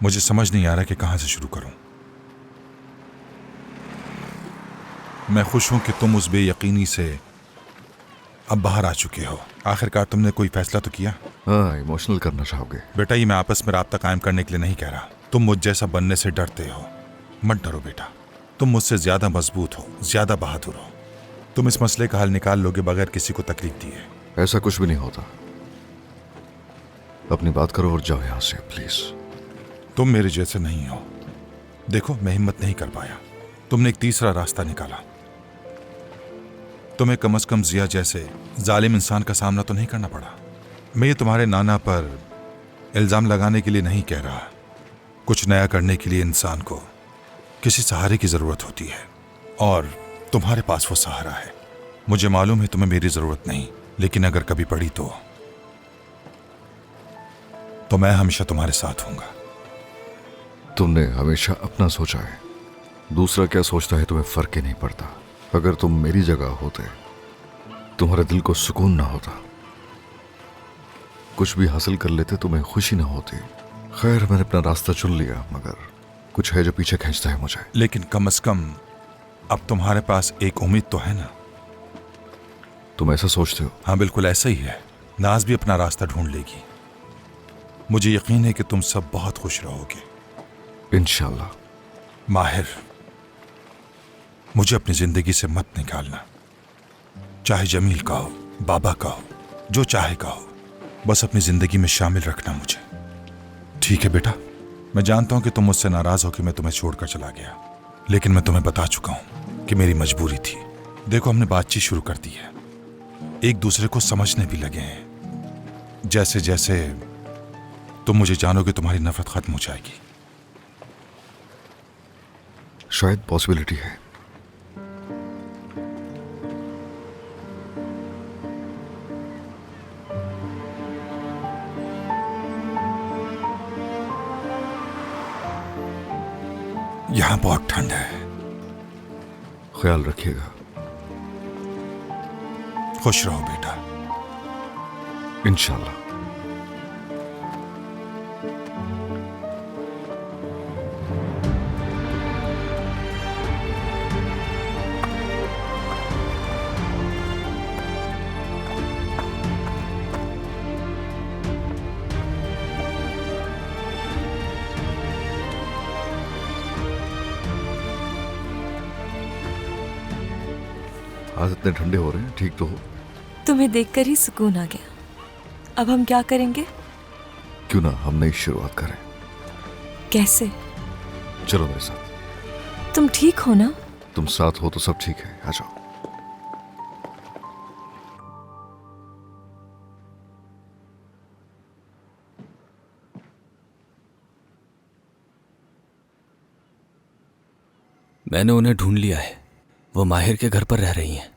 मुझे समझ नहीं आ रहा कि कहां से शुरू करूं। मैं खुश हूं कि तुम उस बेयकीनी से अब बाहर आ चुके हो। आखिरकार तुमने कोई फैसला तो किया। हाँ, इमोशनल करना चाहोगे? बेटा, ये मैं आपस में राब्ता कायम करने के लिए नहीं कह रहा। तुम मुझ जैसा बनने से डरते हो। मत डरो बेटा, तुम मुझसे ज्यादा मजबूत हो, ज्यादा बहादुर हो। तुम इस मसले का हल निकाल लोगे बगैर किसी को तकलीफ दिए। ऐसा कुछ भी नहीं होता। अपनी बात करो और जाओ यहां से प्लीज। तुम मेरे जैसे नहीं हो। देखो, मैं हिम्मत नहीं कर पाया। तुमने एक तीसरा रास्ता निकाला। तुम्हें कम से कम जिया जैसे जालिम इंसान का सामना तो नहीं करना पड़ा। मैं ये तुम्हारे नाना पर इल्जाम लगाने के लिए नहीं कह रहा। कुछ नया करने के लिए इंसान को किसी सहारे की जरूरत होती है, और तुम्हारे पास वो सहारा है। मुझे मालूम है तुम्हें मेरी जरूरत नहीं, लेकिन अगर कभी पड़ी तो मैं हमेशा तुम्हारे साथ हूंगा। तुमने हमेशा अपना सोचा है, दूसरा क्या सोचता है तुम्हें फर्क ही नहीं पड़ता। अगर तुम मेरी जगह होते, तुम्हारे दिल को सुकून ना होता, कुछ भी हासिल कर लेते तुम्हें खुशी ना होती। खैर, मैंने अपना रास्ता चुन लिया, मगर कुछ है जो पीछे खींचता है मुझे। लेकिन कम से कम अब तुम्हारे पास एक उम्मीद तो है ना। तुम ऐसा सोचते हो? हाँ, बिल्कुल ऐसा ही है। नाज भी अपना रास्ता ढूंढ लेगी। मुझे यकीन है कि तुम सब बहुत खुश रहोगे इंशाल्लाह। माहिर, मुझे अपनी जिंदगी से मत निकालना। चाहे जमील का हो, बाबा का हो, जो चाहे का हो, बस अपनी जिंदगी में शामिल रखना मुझे। ठीक है बेटा, मैं जानता हूं कि तुम मुझसे नाराज हो कि मैं तुम्हें छोड़कर चला गया, लेकिन मैं तुम्हें बता चुका हूं कि मेरी मजबूरी थी। देखो, हमने बातचीत शुरू कर दी है, एक दूसरे को समझने भी लगे हैं। जैसे जैसे तुम मुझे जानोगे, तुम्हारी नफरत खत्म हो जाएगी। शायद पॉसिबिलिटी है। यहां बहुत ठंड है। ख्याल रखिएगा। खुश रहो बेटा। इंशाल्लाह। आज इतने ठंडे हो रहे हैं, ठीक तो हो? तुम्हें देखकर ही सुकून आ गया। अब हम क्या करेंगे? क्यों ना हम नई शुरुआत करें? कैसे? चलो मेरे साथ। तुम ठीक हो ना? तुम साथ हो तो सब ठीक है, आ जाओ। मैंने उन्हें ढूंढ लिया है। वो माहिर के घर पर रह रही हैं।